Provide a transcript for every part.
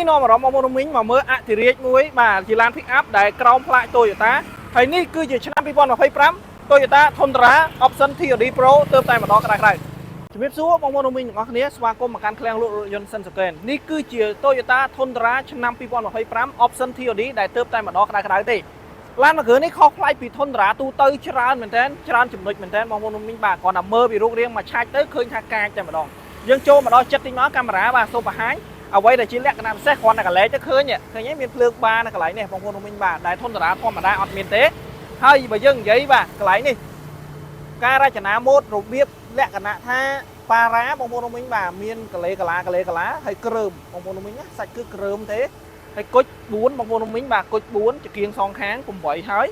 នេះនាំអារម្មណ៍មកមីងមកមើលអតិរេកមួយបាទជាឡាន pick up ដែលក្រោមផ្លាក Toyota ហើយនេះគឺជាឆ្នាំ2025 Toyota Tundra Option TRD Pro ទើបតែម្ដងក្តៅជំរាបសួរបងប្អូនមីងទាំងអស់គ្នាស្វាគមន៍មកកាន់ឃ្លាំងលក់រថយន្ត Sensoken នេះគឺជា Toyota Tundra ឆ្នាំ2025 Option TRD ដែលទើបតែម្ដងក្តៅទេឡានមួយគ្រឿងនេះខុសប្លែកពី Tundra ទូទៅច្រើនមែនទែនច្រើនចំណុចមែនទែនបងប្អូនមីងបាទគ្រាន់តែមើលពីរូបរាងមកឆាច់ទៅឃើញថាកាចតែម្ដងយើងចូលមកដល់ចិត្តតិចមកកាមេរ៉ាបាទសូមបង្ហាញអ្វីដែលជាលក្ខណៈពិសេសគ្រាន់តែកន្លែងទៅឃើញមានភ្លើងបានៅកន្លែងនេះបងប្អូនមីងបាទដែល Tundra ធម្មតាអត់មានទេហើយបើយើងនិយាយបាទកន្លែងនេះការរចនាម៉ូដរបៀបលក្ខណៈថាប៉ារ៉ាបងប្អូនមីងបាទមានកលេកាឡាហើយគ្រើមបងប្អូនមីងណាសាច់គឺគ្រើមទេហើយគុជ4បងប្អូនមីងបាទគុជ4ចង្គៀងសងខាង8ហើយ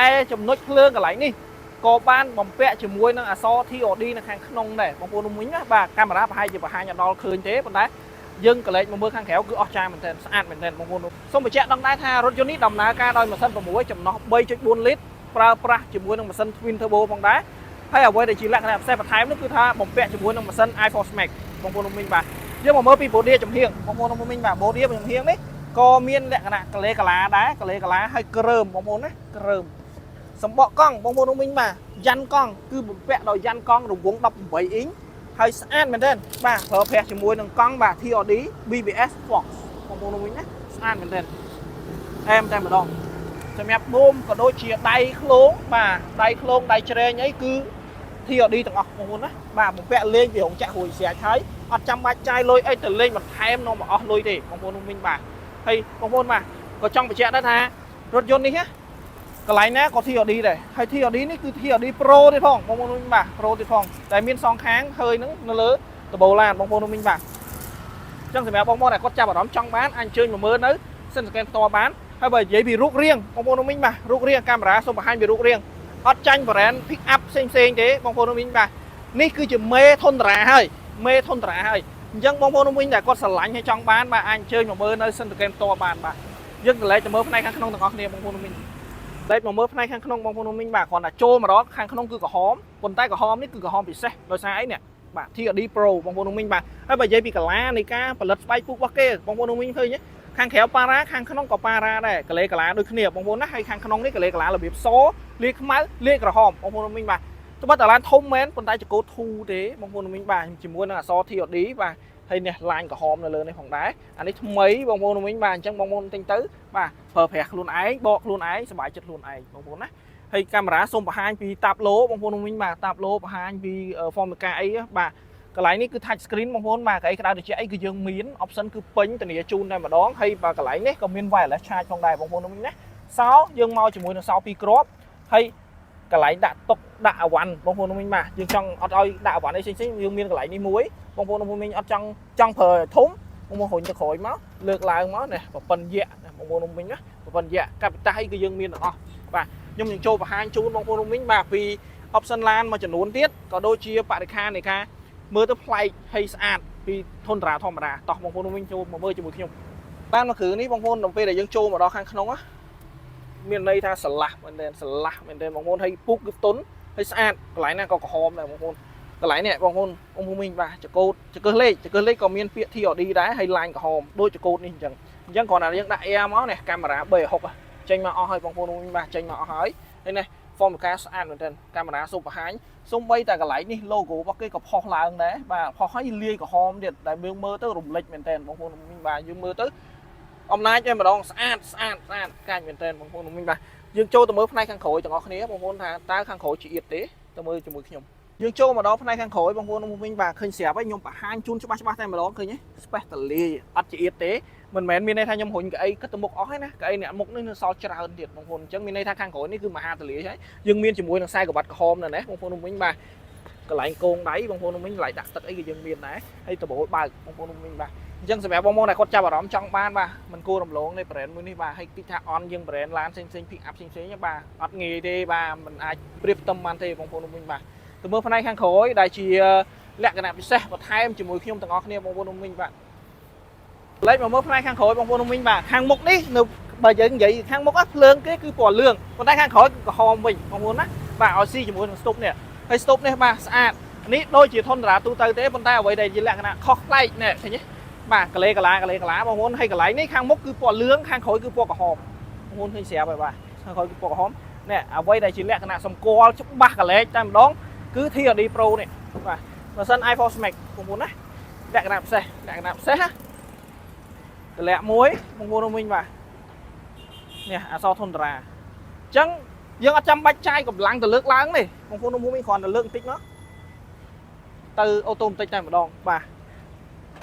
ឯចំណុចភ្លើងកន្លែងនេះក៏បានបំពាក់ជាមួយនឹងអក្សរ TRD នៅខាងក្នុងដែរបងប្អូនមីងណាបាទកាមេរ៉ាប្រហែលជាបង្ហាញដល់ឃើញទេប៉ុន្តែយើងកលេចមកមើលខាងក្រៅគឺអស្ចារ្យមែនទែនស្អាតមែនទែនបងប្អូនសូមបញ្ជាក់ដល់ដែរថារថយន្តនេះដំណើរការដោយម៉ាស៊ីន6ចំណុះ 3.4 លីត្រប្រើប្រាស់ជាមួយនឹងម៉ាស៊ីន Twin Turbo ផងដែរហើយអ្វីដែលជាលក្ខណៈពិសេសបន្ថែមនោះគឺថាបំពាក់ជាមួយនឹងម៉ាស៊ីន i4 Max បងប្អូនមីងបាទយើងមកមើលពី body ចំហៀងបងប្អូនមីងបាទ body ចំហៀងនេះក៏មានលក្ខណៈកលេកាឡាដែរកលេកាឡាហើយគ្រើមបងប្អូនណាគ្រើមសម្បកកង់បងប្អូនមីងបាទយ៉ាន់កង់គឺបំពាក់ដោយយ៉ាន់កង់រង្វង់18អ៊ីងហើយស្អាតមែនទែនបាទប្រើប្រាស់ជាមួយនឹងកង់បាទ TRD BBS Fox បងប្អូនមីងណាស្អាតមែនទែនអែមតែម្ដងសម្រាប់បូមក៏ដូចជាដៃឃ្លោងបាទដៃឃ្លោងដៃច្រែងអីគឺ TRD ទាំងអស់បងប្អូនណាបាទបំពាក់លេងពីរោងចក្ររួចស្រេចហើយអត់ចាំបាច់ចាយលុយអីទៅលេងបន្ថែមនាំមកអស់លុយទេបងប្អូនមីងបាទហើយបងប្អូនបាទក៏ចង់បញ្ជាក់ដែរថារថយន្តនេះណាកន្លែងណាក៏ TRD ដែរហើយ TRD នេះគឺ TRD Pro ទេផងបងប្អូនមីងបាទ Pro ទេផងតែមានសងខាងហើយនឹងនៅលើដបូលឡានបងប្អូនមីងបាទអញ្ចឹងសម្រាប់បងប្អូនដែលគាត់ចាប់អារម្មណ៍ចង់បានអាចអញ្ជើញមកមើលនៅ Sensoken ផ្ទាល់បានហើយបើនិយាយពីរូបរាងបងប្អូនមីងបាទរូបរាងកាមេរ៉ាសូមបង្ហាញពីរូបរាងអត់ចាញ់ brand pick up ផ្សេងទេបងប្អូនមីងបាទនេះគឺជាមេ Tundra ហើយមេ Tundra ហើយអញ្ចឹងបងប្អូនមីងដែលគាត់ស្រឡាញ់ហើយចង់បានបាទអាចអញ្ជើញមកមើលនៅ Sensoken ផ្ទាល់បានបាទយើងកន្លែងទៅមើលផ្នែកខាងក្នុងទាំងអស់គ្នាបងប្អូនមីងលេខមកមើលផ្នែកខាងក្នុងបងប្អូនមីងបាទគ្រាន់តែចូលមកដល់ខាងក្នុងគឺក្រហមប៉ុន្តែក្រហមនេះគឺក្រហមពិសេសដោយសារអីនេះបាទ TRD Pro បងប្អូនមីងបាទហើយបើនិយាយពីកាឡានៃការផលិតស្បែកពូករបស់គេបងប្អូនមីងឃើញទេខាងក្រៅប៉ារ៉ាខាងក្នុងក៏ប៉ារ៉ាដែរកលេកាឡាដូចគ្នាបងប្អូនណាហើយខាងក្នុងនេះកលេកាឡារបៀបសលាខ្មៅលាក្រហមបងប្អូនមីងបាទត្បិតតែឡានធំមែនប៉ុន្តែចង្កូតធូរទេបងប្អូនមីងបាទជាមួយនឹងអក្សរ TRD បាទហើយនេះឡាញក្រហមនៅលើនេះផងដែរអានេះថ្មីបងប្អូនមីងបាទអញ្ចឹងបងប្អូនទិញទៅបាទប្រើប្រាស់ខ្លួនឯងបកខ្លួនឯងសប្បាយចិត្តខ្លួនឯងបងប្អូនណាហើយកាមេរ៉ាសូមបង្ហាញពីតាប់ឡូបងប្អូនមីងបាទតាប់ឡូបង្ហាញពី Formica អីបាទកន្លែងនេះគឺ touch screen បងប្អូនបាទកៅអីក្តៅត្រជាក់អីគឺយើងមាន option គឺពេញធានាជូនតែម្ដងហើយបាទកន្លែងនេះក៏មាន wireless charge ផងដែរបងប្អូនមីងណាសោយើងមកជាមួយនឹងសោ2គ្រាប់ហើយកន្លែងដាក់តុកដាក់អវ៉ាន់បងប្អូនមីងបាទយើងចង់អត់ឲ្យដាក់អវ៉ាន់អីផ្សេងយើងមានកន្លែងនេះមួយបងប្អូនមីងអត់ចង់ប្រើធំបងប្អូនរុញទៅក្រោយមកលើកឡើងមកនេះប្រព័ន្ធយៈបងប្អូនមីងណាប្រព័ន្ធយៈកាពីតាអីគឺយើងមានទាំងអស់បាទខ្ញុំនឹងចូលបង្ហាញជូនបងប្អូនមីងបាទពី option ឡានមួយចំនួនទៀតក៏ដូចជាបរិក្ខារនៃការមើលទៅប្លែកហើយស្អាតពី Tundra ធម្មតាតោះបងប្អូនមីងចូលមកមើលជាមួយខ្ញុំបានមួយគ្រឿងនេះបងប្អូនដល់ពេលដែលយើងចូលមកដល់ខាងក្នុងមានន័យថាស្រឡះមែនទែនស្រឡះមែនទែនបងប្អូនហើយពុកគឺទុនហើយស្អាតកន្លែងណាក៏ក្រហមដែរបងប្អូនកន្លែងនេះបងប្អូនមីងបាទចកោតចកឹះលេខក៏មានពាក្យ TRD ដែរហើយឡាញក្រហមដូចចកោតនេះអញ្ចឹងគ្រាន់តែយើងដាក់ air មកនេះកាមេរ៉ា360ចេញមកអស់ហើយបងប្អូនមីងបាទចេញមកអស់ហើយនេះ Formica ស្អាតមែនទែនកាមេរ៉ាសូមបង្ហាញសូម្បីតែកន្លែងនេះ logo របស់គេក៏ផុសឡើងដែរបាទផុសហើយលាយក្រហមទៀតដែលយើងមើលទៅរំលេចមែនទែនបងប្អូនមីងបាទយើងមើលទៅអំណាចតែម្ដងស្អាតកាចមែនទែនបងប្អូនមីងបាទយើងចូលទៅមើលផ្នែកខាងក្រោយទាំងអស់គ្នាបងប្អូនថាតើខាងក្រោយជាអៀតទេទៅមើលជាមួយខ្ញុំយើងចូលមកដល់ផ្នែកខាងក្រោយបងប្អូនមីងបាទឃើញស្រាប់ហើយខ្ញុំបង្ហាញជូនច្បាស់តែម្ដងឃើញទេ space តលាយអត់ជាអៀតទេមិនមែនមានន័យថាខ្ញុំរុញកៅអីគិតទៅមុខអស់ទេណាកៅអីអ្នកមុខនេះនៅសល់ច្រើនទៀតបងប្អូនអញ្ចឹងមានន័យថាខាងក្រោយនេះគឺមហាតលាយហើយយើងមានជាមួយនឹងខ្សែក្រវ៉ាត់ក្រហមនៅនេះបងប្អូនមីងបាទកន្លែងកងដៃបងប្អូនមីងកន្លែងដាក់ទឹកអីក៏យើងមានដែរហើយដបូលបើកបងប្អូនមីងបាទអញ្ចឹងសម្រាប់បងប្អូនដែលគាត់ចាប់អារម្មណ៍ចង់បានបាទមិនគួររំលងនៃ brand មួយនេះបាទហើយទីថាអនយើង brand ឡានផ្សេង pick up ផ្សេងបាទអត់ងាយទេបាទមិនអាចប្រៀបផ្ទឹមបានទេបងប្អូនមីងបាទទៅមើលផ្នែកខាងក្រោយដែលជាលក្ខណៈពិសេសបន្ថែមជាមួយខ្ញុំទាំងអស់គ្នាបងប្អូនមីងបាទលេខមកមើលផ្នែកខាងក្រោយបងប្អូនមីងបាទខាងមុខនេះនៅបើយើងនិយាយខាងមុខភ្លើងគេគឺពណ៌លឿងប៉ុន្តែខាងក្រោយគឺក្រហមវិញបងប្អូនណាបាទឲ្យស៊ីជាមួយនឹង stop នេះហើយ stop នេះបាទស្អាតនេះដូចជា Tundra ទូទៅទេប៉ុន្តែអ្វីដែលជាលក្ខណៈខុសប្លែកនេះឃើញទេ បាទកលេកលាបងប្អូនហើយកន្លែងនេះខាងមុខគឺពណ៌លឿងខាងក្រោយគឺពណ៌ក្រហមបងប្អូនឃើញស្រាប់ហើយបាទខាងក្រោយគឺពណ៌ក្រហមនេះអ្វីដែលជាលក្ខណៈសម្គាល់ច្បាស់កលេចតែម្ដងគឺ TRD Pro នេះបាទបើសិន iPhone Max បងប្អូនណាលក្ខណៈពិសេសណាតម្លាក់មួយបងប្អូនវិញបាទនេះអក្សរធុនតារាអញ្ចឹងយើងអត់ចាំបាច់ចាយកម្លាំងទៅលើកឡើងទេបងប្អូនមួយគ្រាន់តែលើកបន្តិចមកទៅអូតូម៉ាទិកតែម្ដងបាទ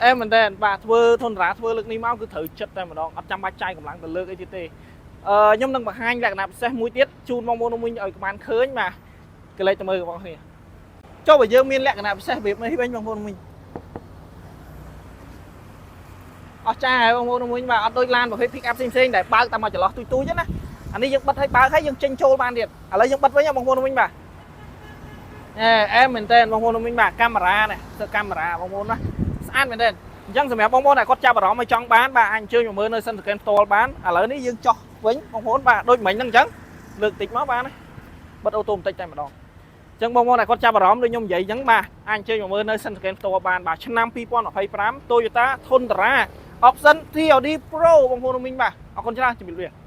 អែមែនតើបាទធ្វើធុនតារាធ្វើលើកនេះមកគឺត្រូវចិត្តតែម្ដងអត់ចាំបាច់ចាយកម្លាំងទៅលើកអីទៀតទេខ្ញុំនឹងបង្ហាញលក្ខណៈពិសេសមួយទៀតជូនបងប្អូនមួយឲ្យបានឃើញបាទកលេចទៅមើលបងប្អូនចុះបើយើងមានលក្ខណៈពិសេសរបៀបនេះវិញបងប្អូនមួយអស់ចាហើយបងប្អូនមួយបាទអត់ដូចឡានប្រភេទ pick up ផ្សេងដែលបើកតាមមកចន្លោះទូចណាអានេះយើងបិទឲ្យបើកហើយយើងចេញចូលបានទៀតឥឡូវយើងបិទវិញបងប្អូនវិញបាទអែមែនតើបងប្អូនវិញបាទកាមេរ៉ានេះទៅកាមេរ៉ាបងប្អូនណាស្អាតមែនតើអញ្ចឹងសម្រាប់បងប្អូនដែលគាត់ចាប់អារម្មណ៍ឲ្យចង់បានបាទអាចអញ្ជើញមកមើលនៅសិនសង្កេតផ្ទាល់បានឥឡូវនេះយើងចោះវិញបងប្អូនបាទដូចមិញហ្នឹងអញ្ចឹងលើកតិចមកបានណាបិទអូតូម៉ាទិកតែម្ដងអញ្ចឹងបងប្អូនដែលគាត់ចាប់អារម្មណ៍ដូចខ្ញុំនិយាយអញ្ចឹងបាទអាចអញ្ជើញមកមើលនៅសិនសង្កេតផ្ទាល់បានបាទឆ្នាំ2025 Toyota Tundra Option TRD Pro បងប្អូនមីងបាទអរគុណច្រើនជម្រាបលា